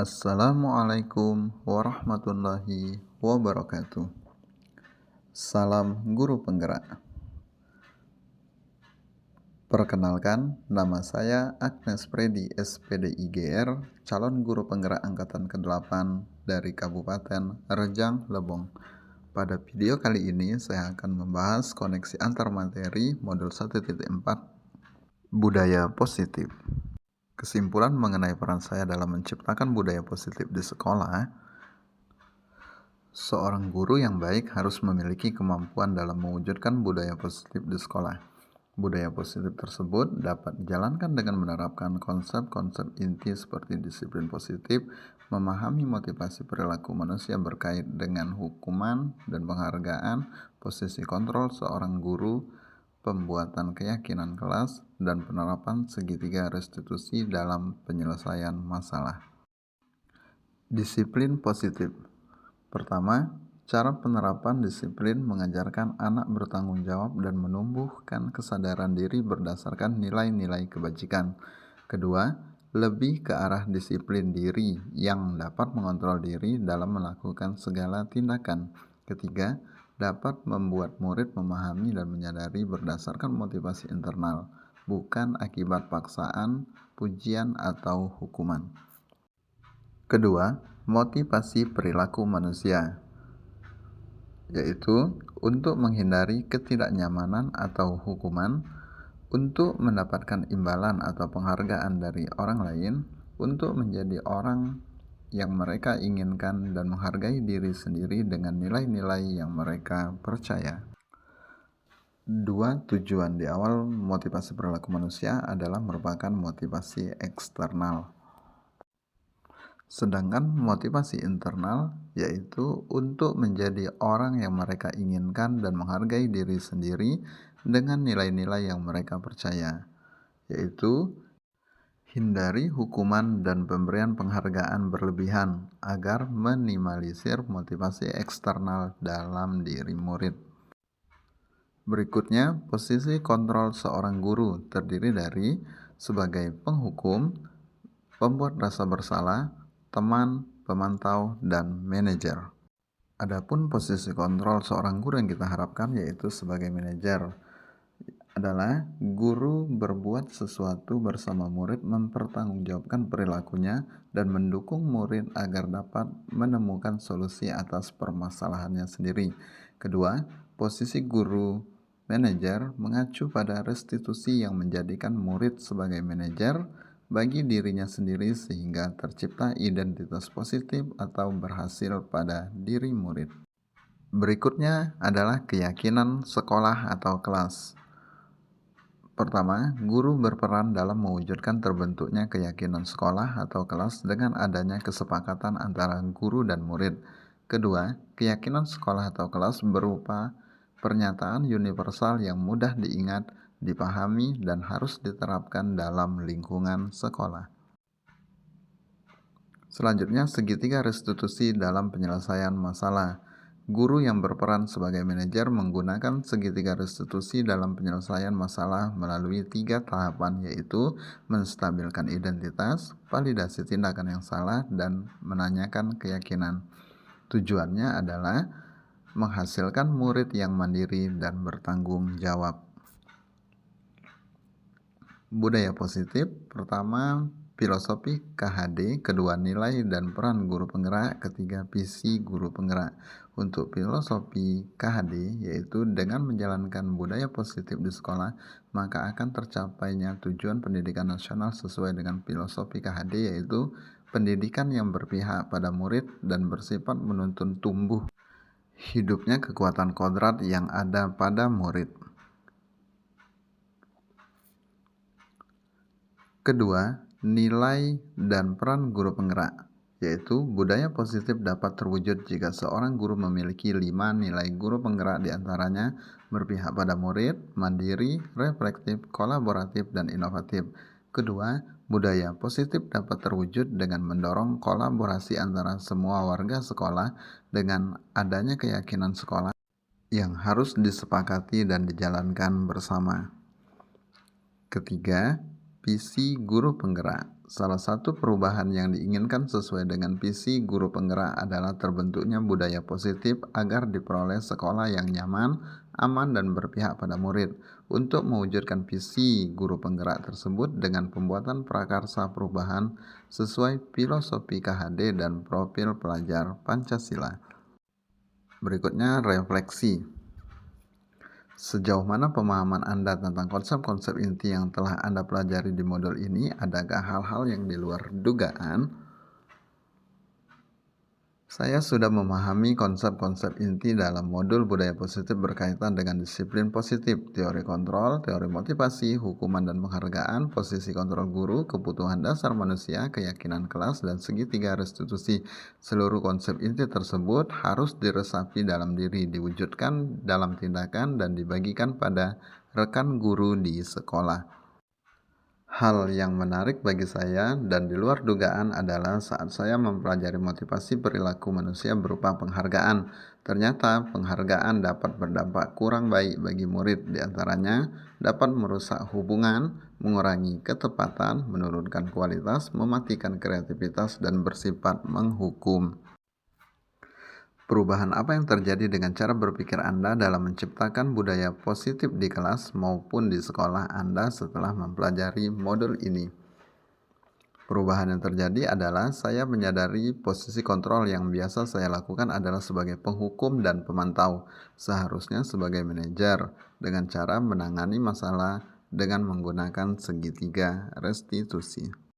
Assalamualaikum warahmatullahi wabarakatuh. Salam guru penggerak. Perkenalkan, nama saya Agnes Freddy SPD IGR, calon guru penggerak angkatan ke-8 dari Kabupaten Rejang Lebong. Pada video kali ini saya akan membahas koneksi antar materi modul 1.4 budaya positif. Kesimpulan mengenai peran saya dalam menciptakan budaya positif di sekolah. Seorang guru yang baik harus memiliki kemampuan dalam mewujudkan budaya positif di sekolah. Budaya positif tersebut dapat dijalankan dengan menerapkan konsep-konsep inti seperti disiplin positif, memahami motivasi perilaku manusia berkait dengan hukuman dan penghargaan, posisi kontrol seorang guru, pembuatan keyakinan kelas, dan penerapan segitiga restitusi dalam penyelesaian masalah. Disiplin positif. Pertama, cara penerapan disiplin mengajarkan anak bertanggung jawab dan menumbuhkan kesadaran diri berdasarkan nilai-nilai kebajikan. Kedua, lebih ke arah disiplin diri yang dapat mengontrol diri dalam melakukan segala tindakan. Ketiga, dapat membuat murid memahami dan menyadari berdasarkan motivasi internal, bukan akibat paksaan, pujian, atau hukuman. Kedua, motivasi perilaku manusia, yaitu untuk menghindari ketidaknyamanan atau hukuman, untuk mendapatkan imbalan atau penghargaan dari orang lain, untuk menjadi orang yang mereka inginkan dan menghargai diri sendiri dengan nilai-nilai yang mereka percaya. Dua tujuan di awal motivasi perilaku manusia adalah merupakan motivasi eksternal. Sedangkan motivasi internal yaitu untuk menjadi orang yang mereka inginkan dan menghargai diri sendiri dengan nilai-nilai yang mereka percaya, yaitu hindari hukuman dan pemberian penghargaan berlebihan agar minimalisir motivasi eksternal dalam diri murid. Berikutnya, posisi kontrol seorang guru terdiri dari sebagai penghukum, pembuat rasa bersalah, teman, pemantau, dan manajer. Adapun posisi kontrol seorang guru yang kita harapkan yaitu sebagai manajer adalah guru berbuat sesuatu bersama murid, mempertanggungjawabkan perilakunya, dan mendukung murid agar dapat menemukan solusi atas permasalahannya sendiri. Kedua, posisi guru manajer mengacu pada restitusi yang menjadikan murid sebagai manajer bagi dirinya sendiri sehingga tercipta identitas positif atau berhasil pada diri murid. Berikutnya adalah keyakinan sekolah atau kelas. Pertama, guru berperan dalam mewujudkan terbentuknya keyakinan sekolah atau kelas dengan adanya kesepakatan antara guru dan murid. Kedua, keyakinan sekolah atau kelas berupa pernyataan universal yang mudah diingat, dipahami, dan harus diterapkan dalam lingkungan sekolah. Selanjutnya, segitiga restitusi dalam penyelesaian masalah. Guru yang berperan sebagai manajer menggunakan segitiga restitusi dalam penyelesaian masalah melalui 3 tahapan, yaitu menstabilkan identitas, validasi tindakan yang salah, dan menanyakan keyakinan. Tujuannya adalah menghasilkan murid yang mandiri dan bertanggung jawab. Budaya positif. Pertama, filosofi KHD. Kedua, nilai dan peran guru penggerak. Ketiga, visi guru penggerak. Untuk filosofi KHD, yaitu dengan menjalankan budaya positif di sekolah, maka akan tercapainya tujuan pendidikan nasional sesuai dengan filosofi KHD, yaitu pendidikan yang berpihak pada murid dan bersifat menuntun tumbuh hidupnya kekuatan kodrat yang ada pada murid. Kedua, nilai dan peran guru penggerak, yaitu budaya positif dapat terwujud jika seorang guru memiliki 5 nilai guru penggerak, diantaranya berpihak pada murid, mandiri, reflektif, kolaboratif, dan inovatif. Kedua, budaya positif dapat terwujud dengan mendorong kolaborasi antara semua warga sekolah dengan adanya keyakinan sekolah yang harus disepakati dan dijalankan bersama. Ketiga, visi guru penggerak. Salah satu perubahan yang diinginkan sesuai dengan visi guru penggerak adalah terbentuknya budaya positif agar diperoleh sekolah yang nyaman, aman, dan berpihak pada murid. Untuk mewujudkan visi guru penggerak tersebut dengan pembuatan prakarsa perubahan sesuai filosofi KHD dan profil pelajar Pancasila. Berikutnya refleksi. Sejauh mana pemahaman Anda tentang konsep-konsep inti yang telah Anda pelajari di modul ini? Adakah hal-hal yang di luar dugaan? Saya sudah memahami konsep-konsep inti dalam modul budaya positif berkaitan dengan disiplin positif, teori kontrol, teori motivasi, hukuman dan penghargaan, posisi kontrol guru, kebutuhan dasar manusia, keyakinan kelas, dan segitiga restitusi. Seluruh konsep inti tersebut harus diresapi dalam diri, diwujudkan dalam tindakan, dan dibagikan pada rekan guru di sekolah. Hal yang menarik bagi saya dan di luar dugaan adalah saat saya mempelajari motivasi perilaku manusia berupa penghargaan. Ternyata penghargaan dapat berdampak kurang baik bagi murid, diantaranya dapat merusak hubungan, mengurangi ketepatan, menurunkan kualitas, mematikan kreativitas, dan bersifat menghukum. Perubahan apa yang terjadi dengan cara berpikir Anda dalam menciptakan budaya positif di kelas maupun di sekolah Anda setelah mempelajari modul ini? Perubahan yang terjadi adalah saya menyadari posisi kontrol yang biasa saya lakukan adalah sebagai penghukum dan pemantau, seharusnya sebagai manajer, dengan cara menangani masalah dengan menggunakan segitiga restitusi.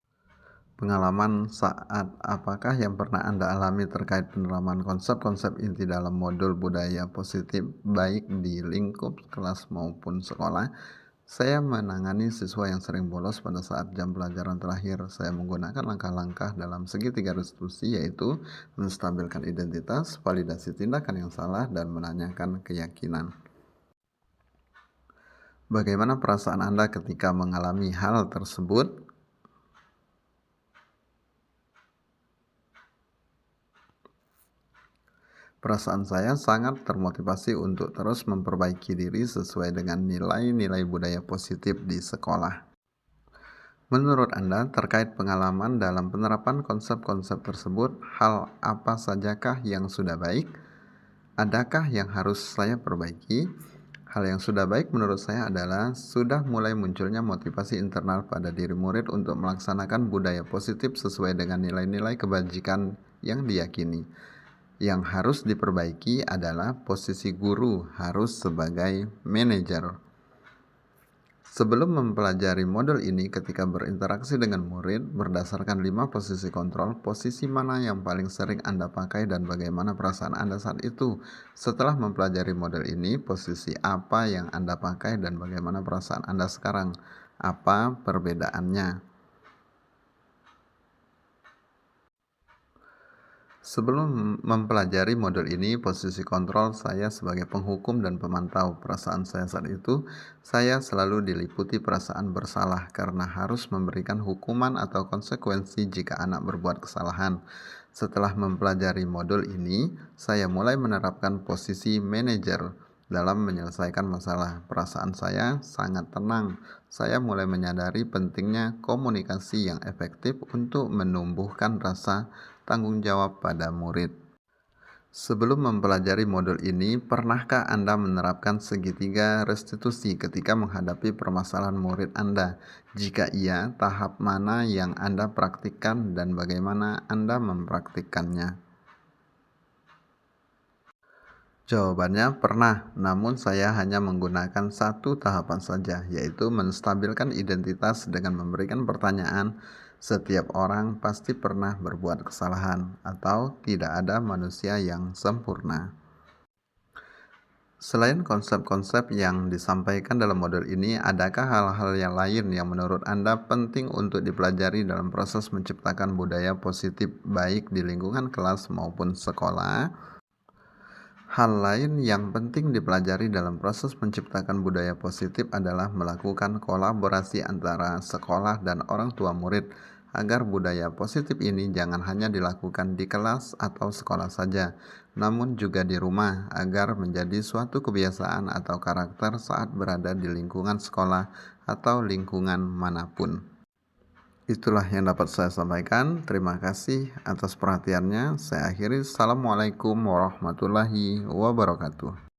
Pengalaman saat apakah yang pernah Anda alami terkait penerapan konsep-konsep inti dalam modul budaya positif baik di lingkup kelas maupun sekolah? Saya menangani siswa yang sering bolos pada saat jam pelajaran terakhir. Saya menggunakan langkah-langkah dalam segitiga restitusi, yaitu menstabilkan identitas, validasi tindakan yang salah, dan menanyakan keyakinan. Bagaimana perasaan Anda ketika mengalami hal tersebut? Perasaan saya sangat termotivasi untuk terus memperbaiki diri sesuai dengan nilai-nilai budaya positif di sekolah. Menurut Anda, terkait pengalaman dalam penerapan konsep-konsep tersebut, hal apa sajakah yang sudah baik? Adakah yang harus saya perbaiki? Hal yang sudah baik menurut saya adalah sudah mulai munculnya motivasi internal pada diri murid untuk melaksanakan budaya positif sesuai dengan nilai-nilai kebajikan yang diyakini. Yang harus diperbaiki adalah posisi guru harus sebagai manajer. Sebelum mempelajari modul ini, ketika berinteraksi dengan murid berdasarkan 5 posisi kontrol, posisi mana yang paling sering Anda pakai dan bagaimana perasaan Anda saat itu? Setelah mempelajari modul ini, posisi apa yang Anda pakai dan bagaimana perasaan Anda sekarang? Apa perbedaannya? Sebelum mempelajari modul ini, posisi kontrol saya sebagai penghukum dan pemantau. Perasaan saya saat itu, saya selalu diliputi perasaan bersalah karena harus memberikan hukuman atau konsekuensi jika anak berbuat kesalahan. Setelah mempelajari modul ini, saya mulai menerapkan posisi manajer dalam menyelesaikan masalah. Perasaan saya sangat tenang. Saya mulai menyadari pentingnya komunikasi yang efektif untuk menumbuhkan rasa tanggung jawab pada murid. Sebelum mempelajari modul ini, pernahkah Anda menerapkan segitiga restitusi ketika menghadapi permasalahan murid Anda? Jika iya, tahap mana yang Anda praktikkan dan bagaimana Anda mempraktikkannya? Jawabannya pernah, namun saya hanya menggunakan satu tahapan saja, yaitu menstabilkan identitas dengan memberikan pertanyaan, setiap orang pasti pernah berbuat kesalahan, atau tidak ada manusia yang sempurna. Selain konsep-konsep yang disampaikan dalam modul ini, adakah hal-hal yang lain yang menurut Anda penting untuk dipelajari dalam proses menciptakan budaya positif baik di lingkungan kelas maupun sekolah? Hal lain yang penting dipelajari dalam proses menciptakan budaya positif adalah melakukan kolaborasi antara sekolah dan orang tua murid agar budaya positif ini jangan hanya dilakukan di kelas atau sekolah saja, namun juga di rumah agar menjadi suatu kebiasaan atau karakter saat berada di lingkungan sekolah atau lingkungan manapun. Itulah yang dapat saya sampaikan. Terima kasih atas perhatiannya. Saya akhiri. Assalamualaikum warahmatullahi wabarakatuh.